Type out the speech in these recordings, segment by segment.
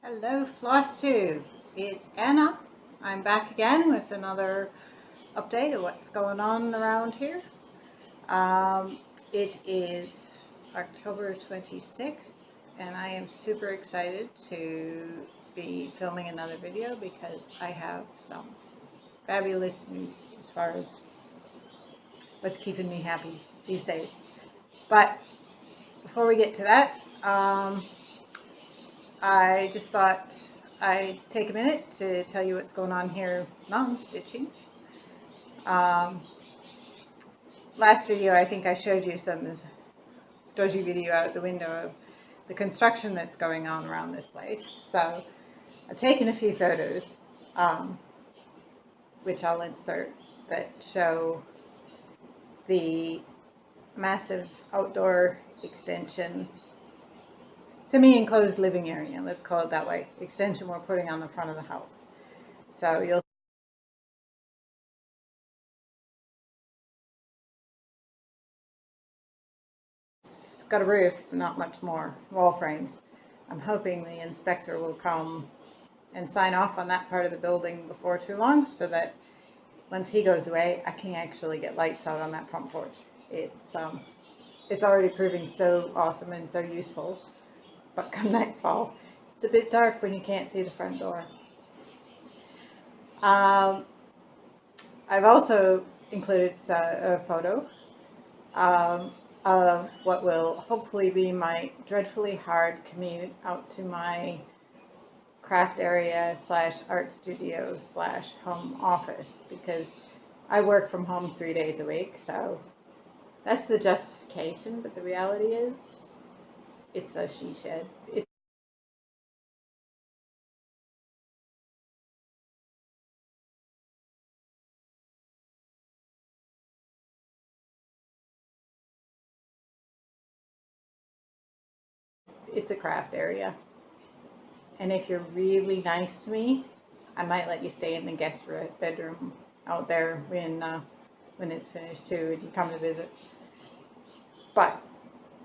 Hello Flosstube, it's Anna. I'm back again with another update of what's going on around here. It is October 26th and I am super excited to be filming another video because I have some fabulous news as far as what's keeping me happy these days. But before we get to that, I just thought I'd take a minute to tell you what's going on here non-stitching. Last video I think I showed you some dodgy video out the window of the construction that's going on around this place. So I've taken a few photos, which I'll insert, that show the massive outdoor extension, semi-enclosed living area, let's call it that way, extension we're putting on the front of the house. So you'll it's got a roof, not much more, wall frames. I'm hoping the inspector will come and sign off on that part of the building before too long, so that once he goes away, I can actually get lights out on that front porch. It's already proving so awesome and so useful. But come nightfall, it's a bit dark when you can't see the front door. I've also included a photo of what will hopefully be my dreadfully hard commute out to my craft area / art studio / home office, because I work from home 3 days a week, so that's the justification. But the reality is, it's a she shed. It's a craft area. And if you're really nice to me, I might let you stay in the guest bedroom out there when it's finished too, and you come to visit. But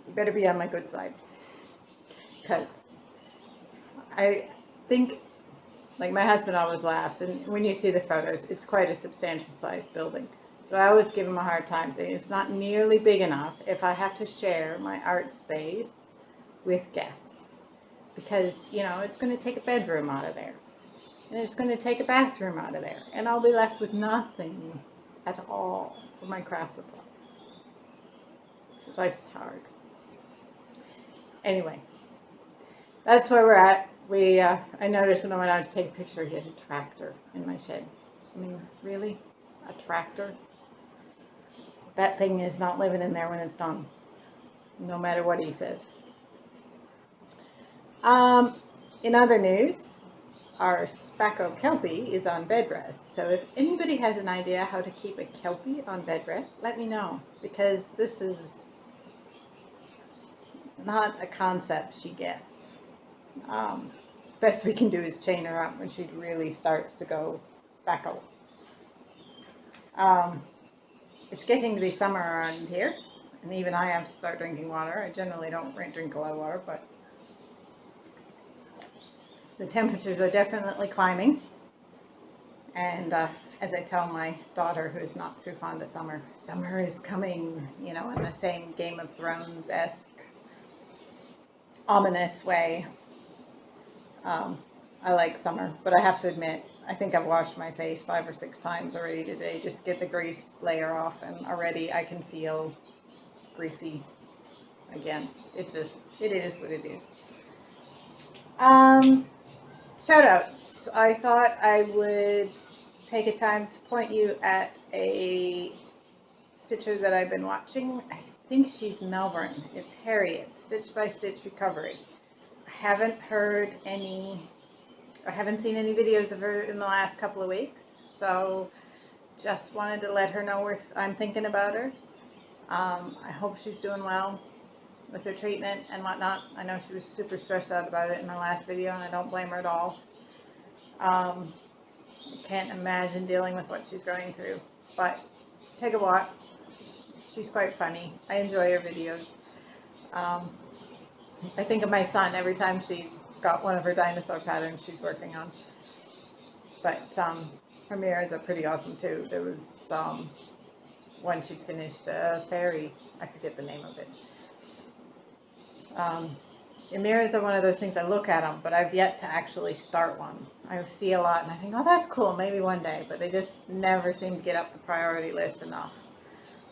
you better be on my good side, because I think, like, my husband always laughs, and when you see the photos, it's quite a substantial sized building. But I always give him a hard time saying it's not nearly big enough if I have to share my art space with guests, because, you know, it's going to take a bedroom out of there, and it's going to take a bathroom out of there, and I'll be left with nothing at all for my craft supplies. So life's hard. Anyway, that's where we're at. I noticed when I went out to take a picture, he had a tractor in my shed. I mean, really? A tractor? That thing is not living in there when it's done, no matter what he says. In other news, our Spacko Kelpie is on bed rest. So if anybody has an idea how to keep a Kelpie on bed rest, let me know, because this is not a concept she gets. Best we can do is chain her up when she really starts to go Spacko. It's getting to be summer around here, and even I have to start drinking water. I generally don't drink a lot of water, but the temperatures are definitely climbing. And as I tell my daughter, who's not too fond of summer, summer is coming, you know, in the same Game of Thrones-esque ominous way. I like summer, but I have to admit, I think I've washed my face 5 or 6 times already today just to get the grease layer off, and already I can feel greasy again. It is what it is. Shout outs. I thought I would take a time to point you at a stitcher that I've been watching. I think she's Melbourne. It's Harriet, Stitch by Stitch Recovery. I haven't seen any videos of her in the last couple of weeks, so just wanted to let her know I'm thinking about her. I hope she's doing well with her treatment and whatnot. I know she was super stressed out about it in my last video, and I don't blame her at all. I can't imagine dealing with what she's going through, but take a walk. She's quite funny. I enjoy her videos. I think of my son every time she's got one of her dinosaur patterns she's working on. But her mirrors are pretty awesome too. There was one she finished, a fairy, I forget the name of it. The mirrors are one of those things, I look at them, but I've yet to actually start one. I see a lot and I think, oh, that's cool, maybe one day, but they just never seem to get up the priority list enough.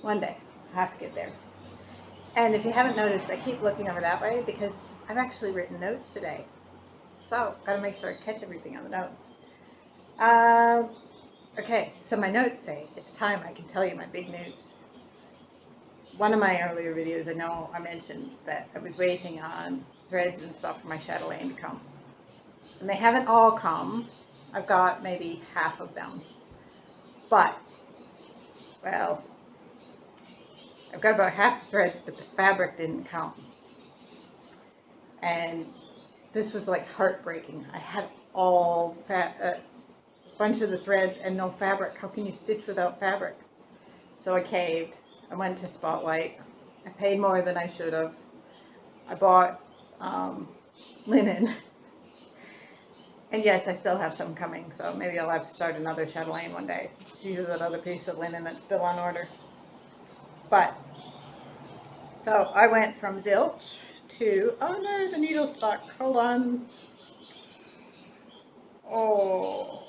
One day, I have to get there. And if you haven't noticed, I keep looking over that way because I've actually written notes today. So, gotta make sure I catch everything on the notes. Okay, so my notes say, it's time I can tell you my big news. One of my earlier videos, I know I mentioned that I was waiting on threads and stuff for my chatelaine to come. And they haven't all come. I've got maybe half of them. But, well, I've got about half the threads, but the fabric didn't come. And this was like heartbreaking. I had all a bunch of the threads and no fabric. How can you stitch without fabric? So I caved. I went to Spotlight. I paid more than I should have. I bought linen. And yes, I still have some coming, so maybe I'll have to start another chatelaine one day. Just use that other piece of linen that's still on order. But, so I went from zilch to, oh no, the needle stuck. Hold on. Oh.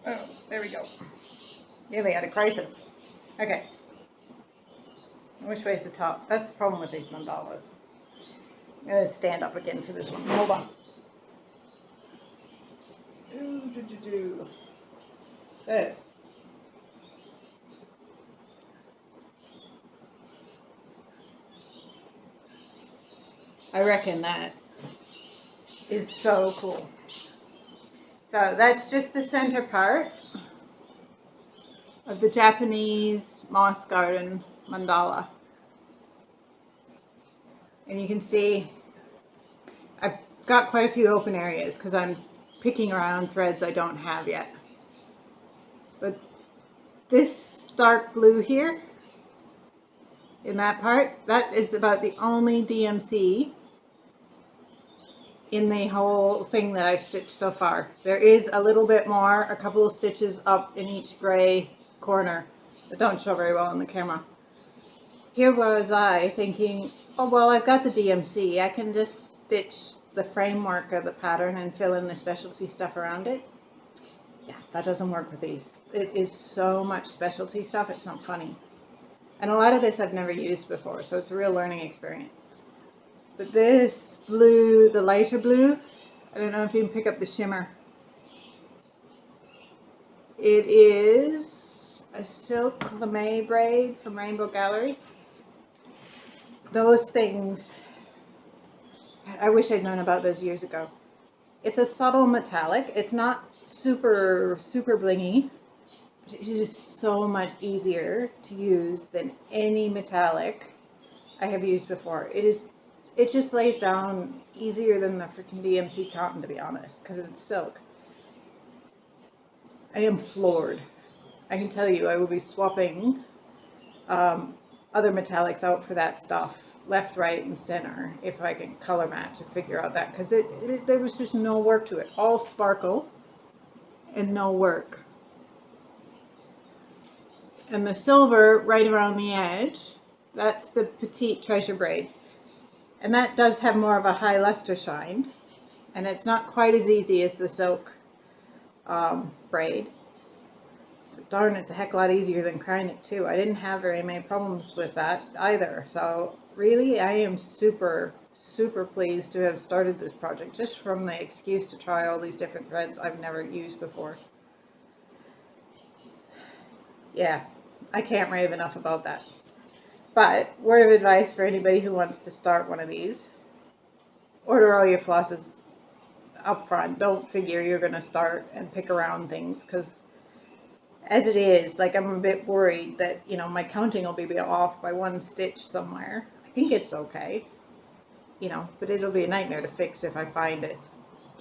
Oh, there we go. Nearly had a crisis. Okay. Which way's the top? That's the problem with these mandalas. I'm going to stand up again for this one. Hold on. There. I reckon that is so cool. So that's just the center part of the Japanese moss garden mandala. And you can see I've got quite a few open areas because I'm picking around threads I don't have yet. But this dark blue here, in that part, that is about the only DMC in the whole thing that I've stitched so far. There is a little bit more, a couple of stitches up in each gray corner that don't show very well in the camera. Here was I thinking, oh well, I've got the DMC, I can just stitch the framework of the pattern and fill in the specialty stuff around it. Yeah, that doesn't work with these. It is so much specialty stuff, it's not funny. And a lot of this I've never used before, so it's a real learning experience. But this blue, the lighter blue, I don't know if you can pick up the shimmer. It is a silk lame braid from Rainbow Gallery. Those things, I wish I'd known about those years ago. It's a subtle metallic. It's not super blingy. It is so much easier to use than any metallic I have used before. It just lays down easier than the freaking DMC cotton, to be honest, because it's silk. I am floored. I can tell you I will be swapping other metallics out for that stuff, left, right, and center, if I can color match and figure out that, because there was just no work to it. All sparkle and no work. And the silver right around the edge, that's the petite treasure braid. And that does have more of a high luster shine. And it's not quite as easy as the silk braid. But darn, it's a heck of a lot easier than crying it too. I didn't have very many problems with that either. So really, I am super pleased to have started this project just from the excuse to try all these different threads I've never used before. Yeah, I can't rave enough about that. But word of advice for anybody who wants to start one of these: order all your flosses up front. Don't figure you're going to start and pick around things, because as it is, like, I'm a bit worried that, you know, my counting will be off by one stitch somewhere. I think it's okay, you know, but it'll be a nightmare to fix if I find it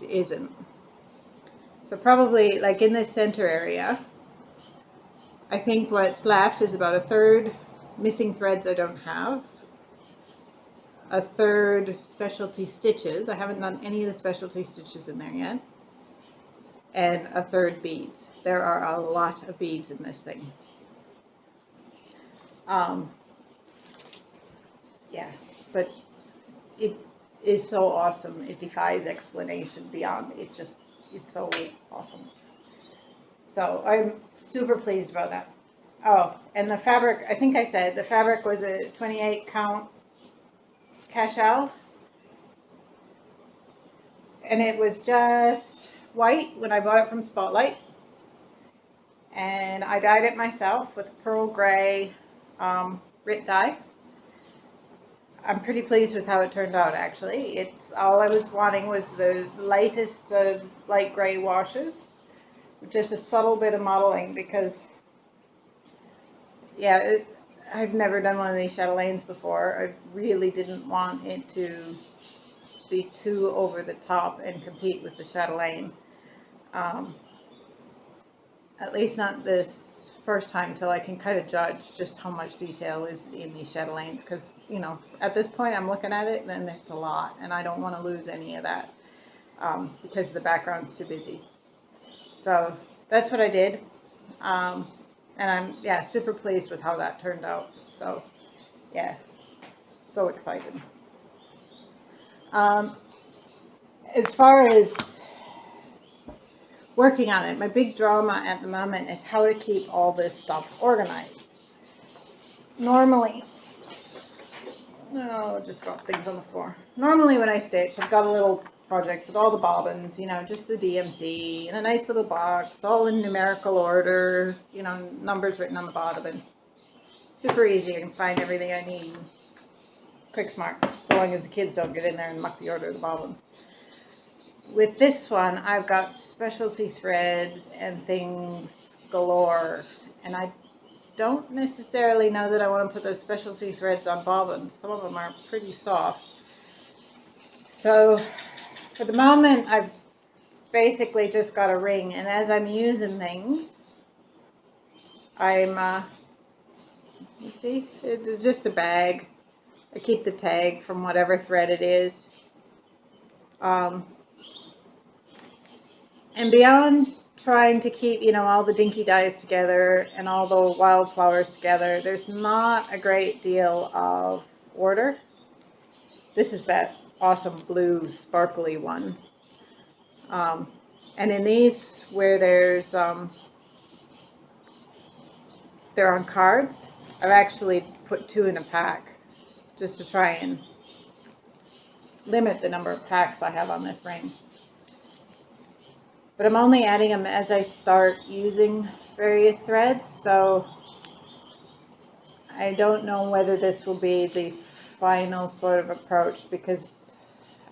isn't. So probably, like, in this center area, I think what's left is about a third missing threads I don't have, a third specialty stitches. I haven't done any of the specialty stitches in there yet, and a third beads. There are a lot of beads in this thing. Yeah, but it is so awesome. It defies explanation beyond. It just is so awesome. So I'm super pleased about that. Oh, and the fabric, I think I said the fabric was a 28 count cashel, and it was just white when I bought it from Spotlight, and I dyed it myself with pearl gray Rit dye. I'm pretty pleased with how it turned out, actually. It's all I was wanting was the lightest light gray washes, just a subtle bit of modeling, because yeah, I've never done one of these chatelaines before. I really didn't want it to be too over the top and compete with the chatelaine. At least not this first time, till I can kind of judge just how much detail is in these chatelaines, because, you know, at this point I'm looking at it and it's a lot, and I don't want to lose any of that because the background's too busy. So that's what I did. And I'm, yeah, super pleased with how that turned out. So, yeah, so excited. As far as working on it, my big drama at the moment is how to keep all this stuff organized. Normally, oh, just drop things on the floor. Normally when I stitch, I've got a little project with all the bobbins, you know, just the DMC in a nice little box, all in numerical order, you know, numbers written on the bottom, and super easy. I can find everything I need quick smart, so long as the kids don't get in there and muck the order of the bobbins. With this one, I've got specialty threads and things galore, and I don't necessarily know that I want to put those specialty threads on bobbins. Some of them are pretty soft. So for the moment, I've basically just got a ring, and as I'm using things, I'm, you see, it's just a bag. I keep the tag from whatever thread it is. And beyond trying to keep, you know, all the dinky dyes together and all the wildflowers together, there's not a great deal of order. This is that awesome blue sparkly one. And in these where there's, they're on cards, I've actually put 2 in a pack just to try and limit the number of packs I have on this ring. But I'm only adding them as I start using various threads, so I don't know whether this will be the final sort of approach, because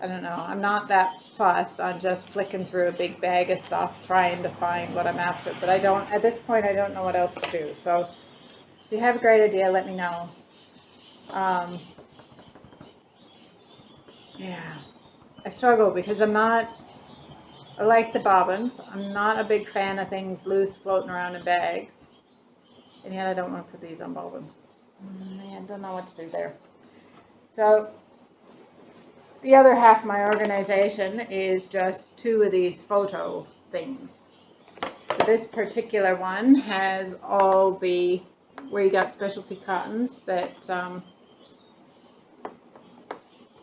I don't know, I'm not that fussed on just flicking through a big bag of stuff trying to find what I'm after. But I don't, at this point, I don't know what else to do. So if you have a great idea, let me know. Yeah, I struggle because I like the bobbins. I'm not a big fan of things loose floating around in bags. And yet I don't want to put these on bobbins. Man, I don't know what to do there. So the other half of my organization is just 2 of these photo things. So this particular one has all the, where you got specialty cottons that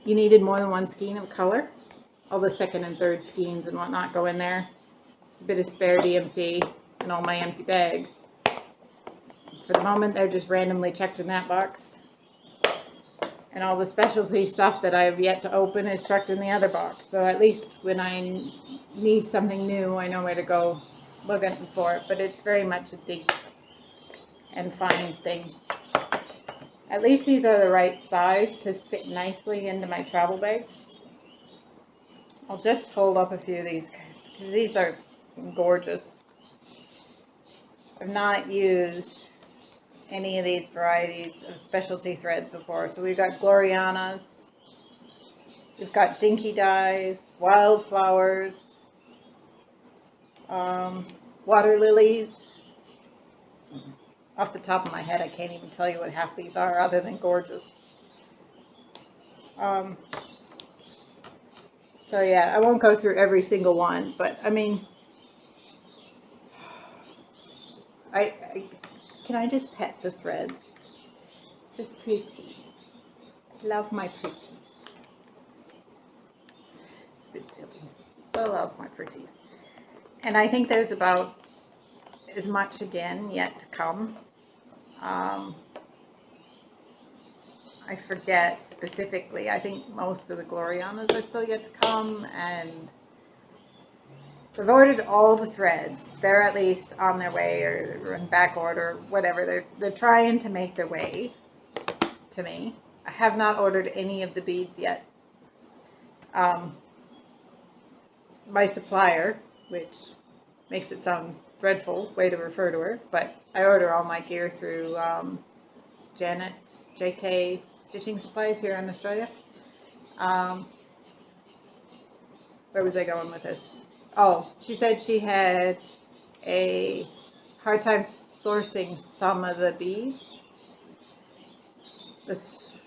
you needed more than 1 skein of color. All the second and third skeins and whatnot go in there. It's a bit of spare DMC and all my empty bags. For the moment, they're just randomly checked in that box. And all the specialty stuff that I have yet to open is checked in the other box. So at least when I need something new, I know where to go looking for it. But it's very much a dig and find thing. At least these are the right size to fit nicely into my travel bags. I'll just hold up a few of these because these are gorgeous. I've not used any of these varieties of specialty threads before. So we've got Glorianas, we've got dinky dyes, wildflowers, water lilies, Off the top of my head, I can't even tell you what half these are other than gorgeous. So yeah, I won't go through every single one, but I mean, can I just pet the threads? They're pretty. I love my pretties. It's a bit silly, but I love my pretties. And I think there's about as much again yet to come. I forget specifically. I think most of the Glorianas are still yet to come, and so I've ordered all the threads. They're at least on their way, or in back order, whatever. They're trying to make their way to me. I have not ordered any of the beads yet. My supplier, which makes it sound dreadful way to refer to her, but I order all my gear through Janet JK Stitching Supplies here in Australia. Where was I going with this? Oh, she said she had a hard time sourcing some of the beads. The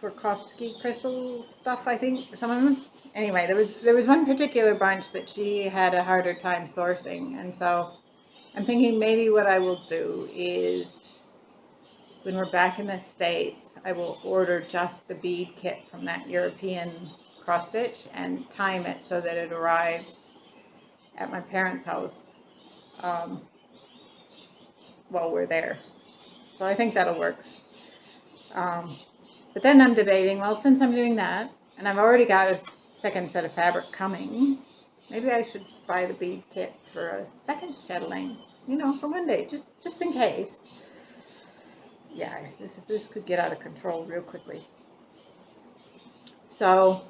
Swarovski crystal stuff, I think, some of them. Anyway, there was one particular bunch that she had a harder time sourcing, and so I'm thinking maybe what I will do is, when we're back in the States, I will order just the bead kit from that European cross stitch and time it so that it arrives at my parents' house while we're there. So I think that'll work. But then I'm debating, well, since I'm doing that, and I've already got a second set of fabric coming, maybe I should buy the bead kit for a second chatelaine, you know, for one day, just in case. Yeah, this could get out of control real quickly. So,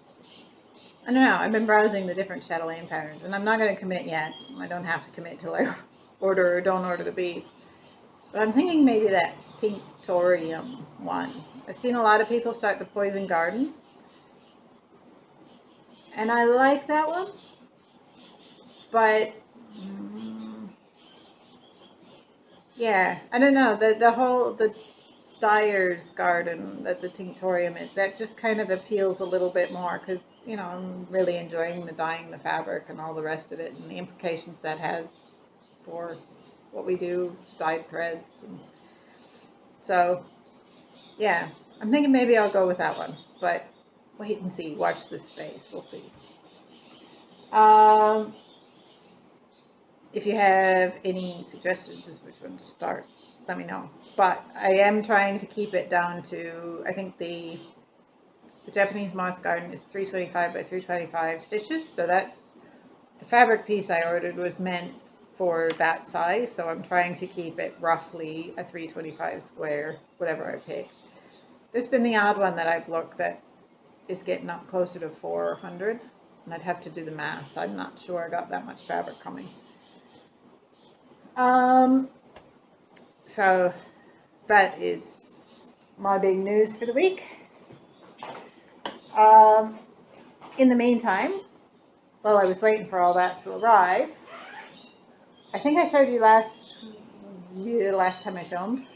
I don't know, I've been browsing the different chatelaine patterns, and I'm not going to commit yet. I don't have to commit till I order or don't order the beads. But I'm thinking maybe that tinctorium one. I've seen a lot of people start the Poison Garden, and I like that one, but yeah, I don't know, the dyer's garden that the tinctorium is, that just kind of appeals a little bit more, because, you know, I'm really enjoying the dyeing the fabric and all the rest of it, and the implications that has for what we do, dyed threads. And so yeah, I'm thinking maybe I'll go with that one, but wait and see, watch this space, we'll see. If you have any suggestions as which one to start, let me know. But I am trying to keep it down to, I think the Japanese Moss Garden is 325 by 325 stitches. So that's, the fabric piece I ordered was meant for that size. So I'm trying to keep it roughly a 325 square, whatever I pick. There's been the odd one that I've looked that is getting up closer to 400. And I'd have to do the math. I'm not sure I got that much fabric coming. So that is my big news for the week. In the meantime, while I was waiting for all that to arrive, I think I showed you last time I filmed,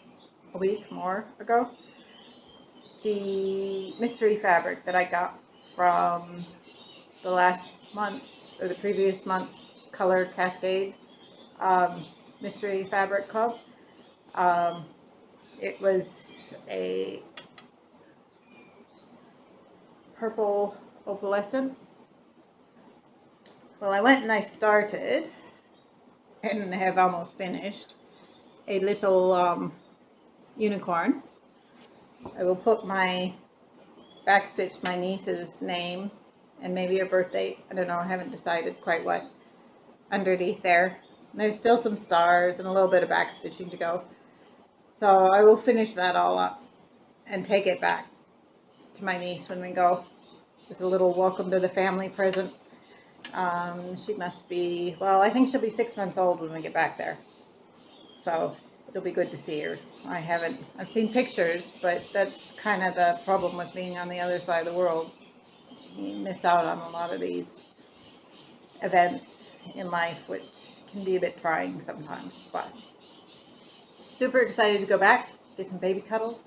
a week more ago, the mystery fabric that I got from the last month's, or the previous month's Color Cascade Mystery Fabric Club. It was a purple opalescent. Well, I went and I started, and have almost finished, a little unicorn. I will put backstitch my niece's name and maybe her birth date, I don't know, I haven't decided quite what, underneath there. And there's still some stars and a little bit of backstitching to go. So I will finish that all up and take it back to my niece when we go. It's a little welcome to the family present. She must be, well, I think she'll be 6 months old when we get back there. So it'll be good to see her. I've seen pictures, but that's kind of the problem with being on the other side of the world. You miss out on a lot of these events in life, which can be a bit trying sometimes. But super excited to go back, get some baby cuddles,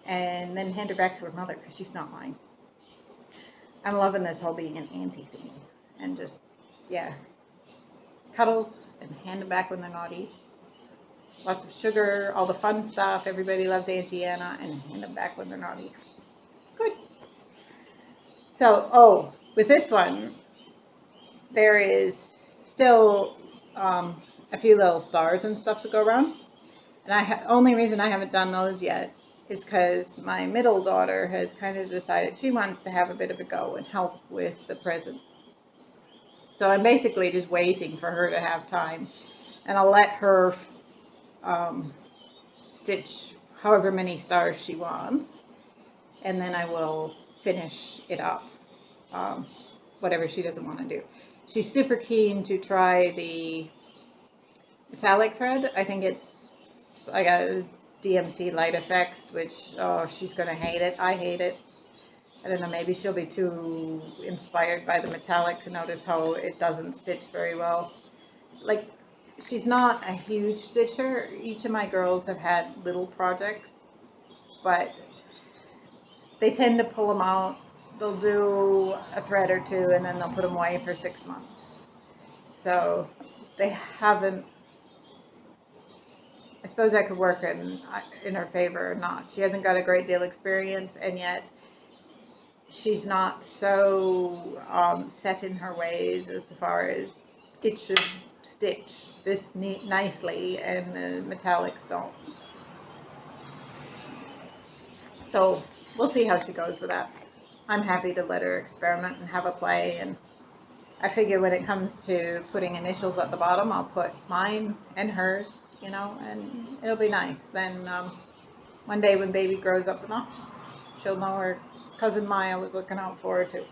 and then hand her back to her mother because she's not mine. I'm loving this whole being an auntie thing. And just, yeah, cuddles and hand them back when they're naughty. Lots of sugar, all the fun stuff. Everybody loves Auntie Anna, and hand them back when they're naughty. Good. So, with this one, there is still a few little stars and stuff to go around. And only reason I haven't done those yet is because my middle daughter has kind of decided she wants to have a bit of a go and help with the present. So I'm basically just waiting for her to have time, and I'll let her stitch however many stars she wants, and then I will finish it up, whatever she doesn't want to do. She's super keen to try the metallic thread. I think I got DMC Light Effects, which, she's going to hate it. I hate it. I don't know, maybe she'll be too inspired by the metallic to notice how it doesn't stitch very well. Like, she's not a huge stitcher. Each of my girls have had little projects, but they tend to pull them out. They'll do a thread or two, and then they'll put them away for 6 months. So they haven't, I suppose I could work in her favor or not. She hasn't got a great deal of experience, and yet she's not so set in her ways as far as it should stitch this nicely, and the metallics don't. So we'll see how she goes with that. I'm happy to let her experiment and have a play, and I figure when it comes to putting initials at the bottom, I'll put mine and hers, you know, and it'll be nice. Then one day when baby grows up enough, she'll know her cousin Maya was looking out for her too.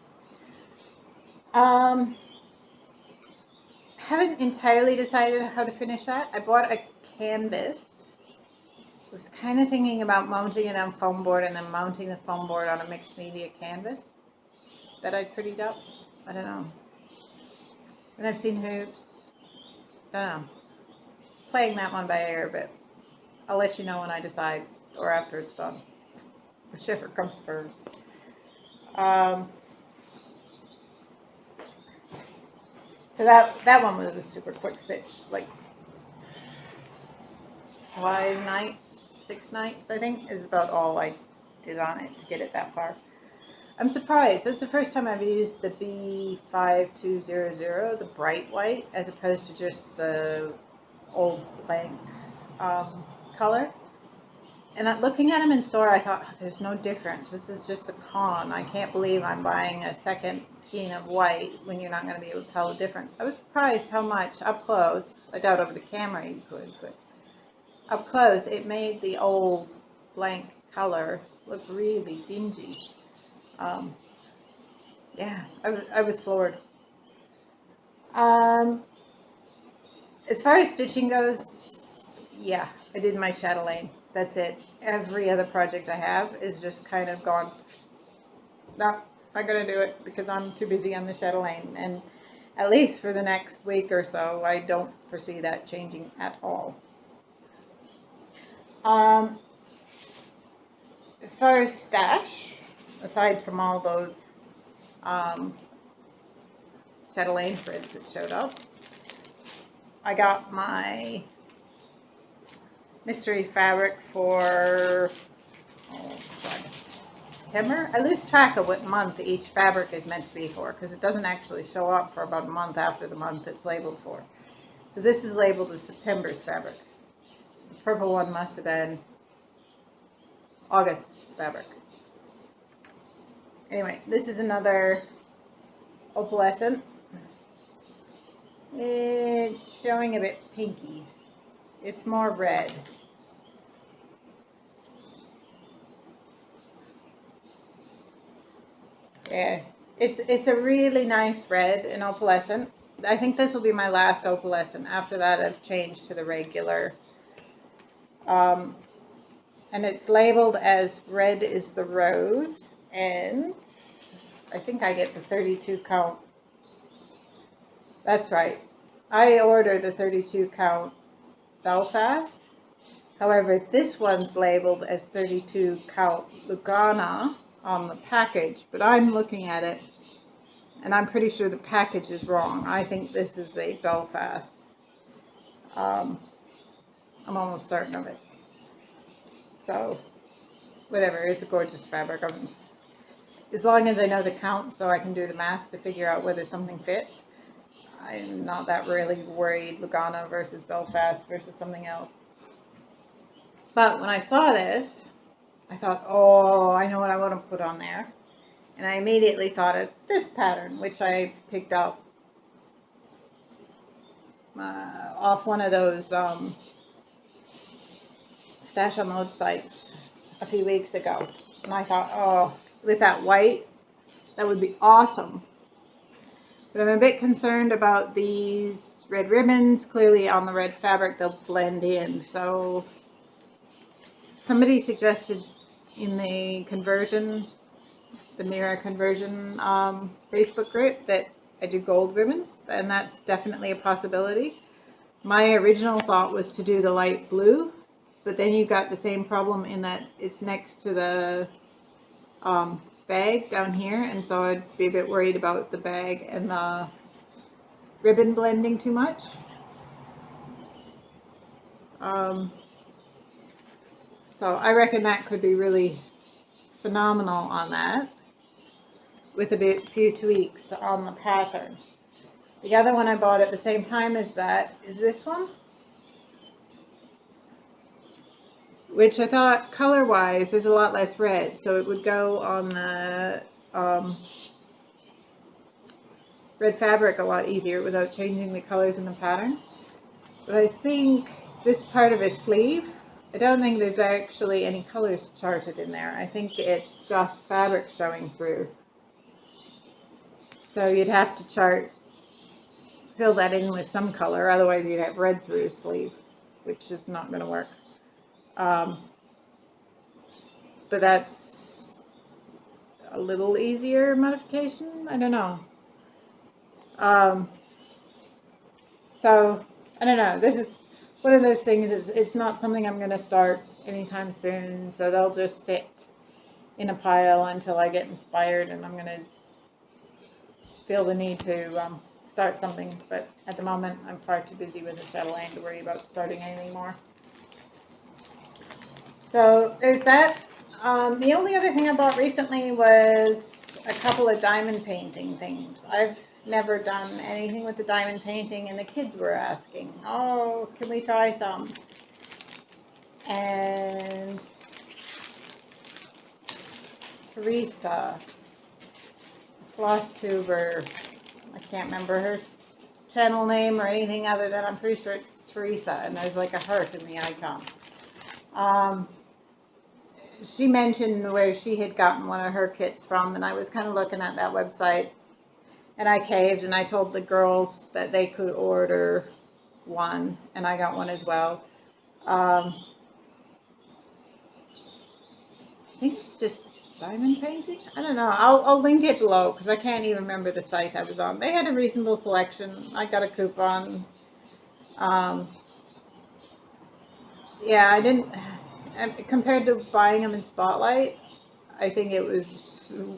Haven't entirely decided how to finish that. I bought a canvas. I was kind of thinking about mounting it on foam board and then mounting the foam board on a mixed media canvas that I'd prettied up. I don't know. And I've seen hoops. Don't know. Playing that one by ear, but I'll let you know when I decide, or after it's done. Whichever comes first. So that one was a super quick stitch, like 5 nights, 6 nights, I think, is about all I did on it to get it that far. I'm surprised. That's the first time I've used the B5200, the bright white, as opposed to just the old blank color. And looking at them in store, I thought, there's no difference. This is just a con. I can't believe I'm buying a second skein of white when you're not going to be able to tell the difference. I was surprised how much up close, I doubt over the camera you could, but up close it made the old blank color look really dingy. Yeah, I was floored. As far as stitching goes, yeah, I did my chatelaine. That's it. Every other project I have is just kind of gone, no, not gonna do it because I'm too busy on the chatelaine, and at least for the next week or so I don't foresee that changing at all. As far as stash, aside from all those chatelaine threads that showed up, I got my mystery fabric for September. I lose track of what month each fabric is meant to be for because it doesn't actually show up for about a month after the month it's labeled for. So this is labeled as September's fabric. So the purple one must have been August fabric. Anyway, this is another opalescent. It's showing a bit pinky. It's more red. Yeah, it's a really nice red and opalescent. I think this will be my last opalescent. After that, I've changed to the regular. And it's labeled as red is the rose, and I think I get the 32 count. That's right. I ordered the 32 count Belfast, However, this one's labeled as 32 count Lugana on the package, but I'm looking at it and I'm pretty sure the package is wrong. I think this is a Belfast. I'm almost certain of it. So, whatever, it's a gorgeous fabric. As long as I know the count so I can do the math to figure out whether something fits, I'm not that really worried Lugana versus Belfast versus something else. But when I saw this, I thought, oh, I know what I want to put on there. And I immediately thought of this pattern, which I picked up off one of those stash unload sites a few weeks ago. And I thought, oh, with that white, that would be awesome. But I'm a bit concerned about these red ribbons. Clearly on the red fabric, they'll blend in. So somebody suggested in the conversion, the Mira conversion Facebook group, that I do gold ribbons, and that's definitely a possibility. My original thought was to do the light blue, but then you got the same problem in that it's next to the bag down here, and so I'd be a bit worried about the bag and the ribbon blending too much. So I reckon that could be really phenomenal on that, with a few tweaks on the pattern. The other one I bought at the same time as that is this one, which I thought color-wise there's a lot less red, so it would go on the red fabric a lot easier without changing the colors in the pattern. But I think this part of his sleeve, I don't think there's actually any colors charted in there. I think it's just fabric showing through. So you'd have to fill that in with some color, otherwise you'd have red through his sleeve, which is not going to work. But that's a little easier modification. I don't know. So I don't know. This is one of those things. It's not something I'm going to start anytime soon. So they'll just sit in a pile until I get inspired, and I'm going to feel the need to start something. But at the moment, I'm far too busy with the chatelaine to worry about starting anything more. So there's that. The only other thing I bought recently was a couple of diamond painting things. I've never done anything with the diamond painting, and the kids were asking, oh, can we try some? And Teresa, Flosstube, I can't remember her channel name or anything other than I'm pretty sure it's Teresa, and there's like a heart in the icon. She mentioned where she had gotten one of her kits from, and I was kind of looking at that website, and I caved, and I told the girls that they could order one, and I got one as well. I think it's just diamond painting. I don't know. I'll link it below because I can't even remember the site I was on. They had a reasonable selection. I got a coupon. Yeah, I didn't. Compared to buying them in Spotlight, I think it was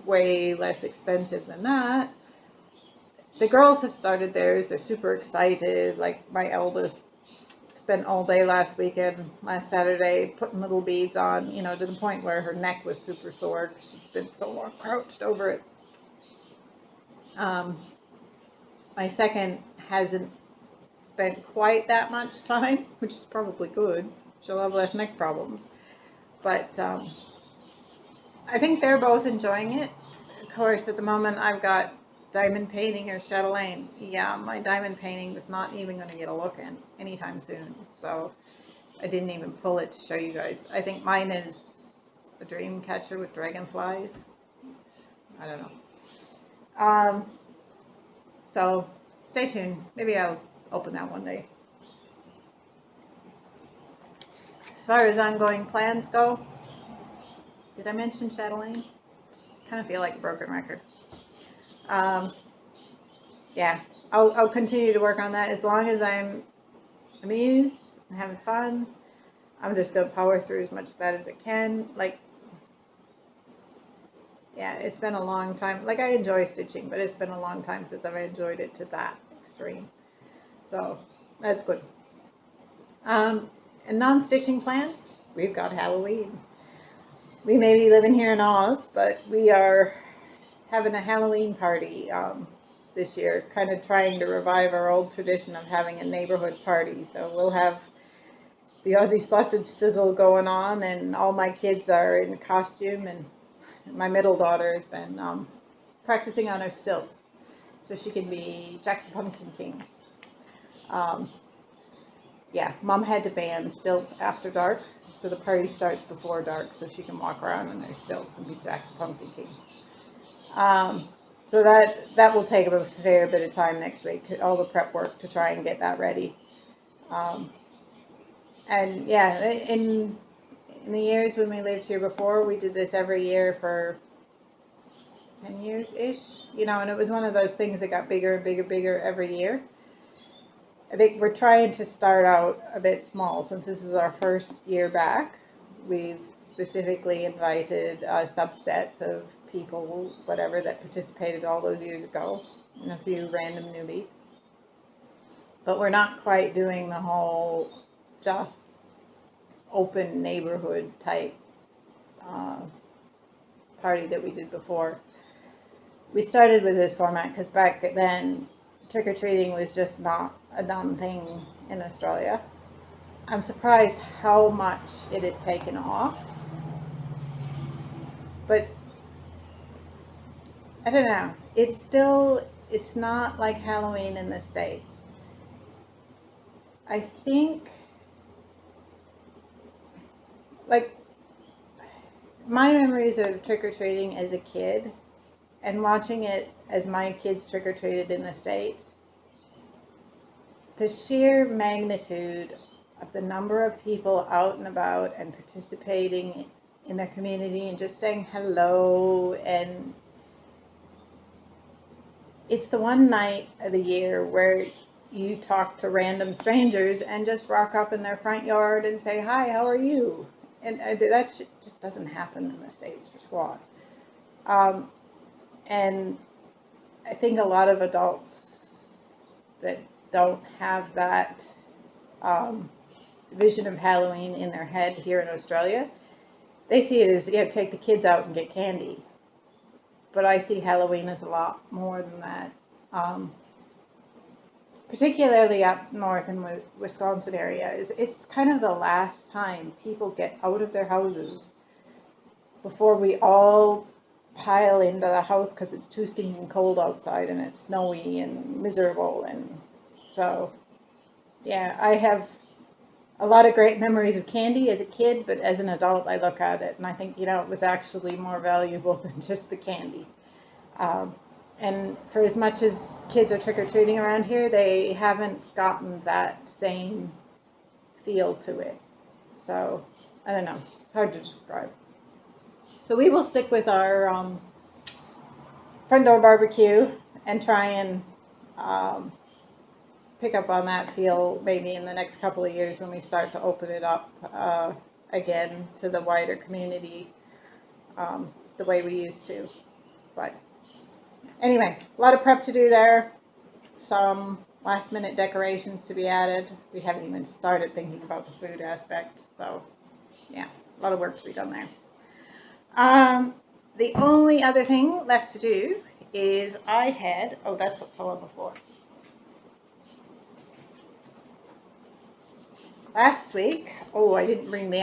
way less expensive than that. The girls have started theirs. They're super excited. Like my eldest spent all day last Saturday, putting little beads on, you know, to the point where her neck was super sore because she'd spent so long crouched over it. My second hasn't spent quite that much time, which is probably good. She'll have less neck problems. But I think they're both enjoying it. Of course, at the moment I've got diamond painting or chatelaine. Yeah, my diamond painting is not even going to get a look in anytime soon. So I didn't even pull it to show you guys. I think mine is a dream catcher with dragonflies. I don't know. So stay tuned. Maybe I'll open that one day. As far as ongoing plans go, did I mention chatelaine? Kind of feel like a broken record. Yeah, I'll continue to work on that as long as I'm amused and having fun. I'm just going to power through as much of that as I can. Like, yeah, it's been a long time. Like, I enjoy stitching, but it's been a long time since I've enjoyed it to that extreme. So that's good. And non-stitching plans, we've got Halloween. We may be living here in Oz, but we are having a Halloween party this year, kind of trying to revive our old tradition of having a neighborhood party. So we'll have the Aussie sausage sizzle going on, and all my kids are in costume, and my middle daughter has been practicing on her stilts so she can be Jack the Pumpkin King. Yeah, Mom had to ban stilts after dark, so the party starts before dark so she can walk around in her stilts and be Jack the Pumpkin King. So that will take a fair bit of time next week, all the prep work to try and get that ready. And yeah, in the years when we lived here before, we did this every year for 10 years-ish, you know, and it was one of those things that got bigger and bigger every year. I think we're trying to start out a bit small since this is our first year back. We've specifically invited a subset of people, whatever, that participated all those years ago, and a few random newbies. But we're not quite doing the whole just open neighborhood type party that we did before. We started with this format because back then trick-or-treating was just not a done thing in Australia. I'm surprised how much it has taken off, but I don't know, it's not like Halloween in the States. I think, like, my memories of trick-or-treating as a kid and watching it as my kids trick-or-treated in the States, the sheer magnitude of the number of people out and about and participating in their community and just saying hello, and it's the one night of the year where you talk to random strangers and just rock up in their front yard and say, hi, how are you? And that just doesn't happen in the States for squat. And I think a lot of adults that don't have that vision of Halloween in their head here in Australia, they see it as, yeah, take the kids out and get candy. But I see Halloween as a lot more than that. Particularly up north in the Wisconsin area, it's kind of the last time people get out of their houses before we all pile into the house because it's too stinking cold outside and it's snowy and miserable. And so, yeah, I have a lot of great memories of candy as a kid, but as an adult I look at it and I think, you know, it was actually more valuable than just the candy. And for as much as kids are trick-or-treating around here, they haven't gotten that same feel to it. So, I don't know. It's hard to describe. So we will stick with our front door barbecue and try and pick up on that feel maybe in the next couple of years when we start to open it up again to the wider community the way we used to. But anyway, a lot of prep to do there. Some last minute decorations to be added. We haven't even started thinking about the food aspect. So yeah, a lot of work to be done there. The only other thing left to do is oh, that's what fell on the floor. Last week, oh, I didn't bring the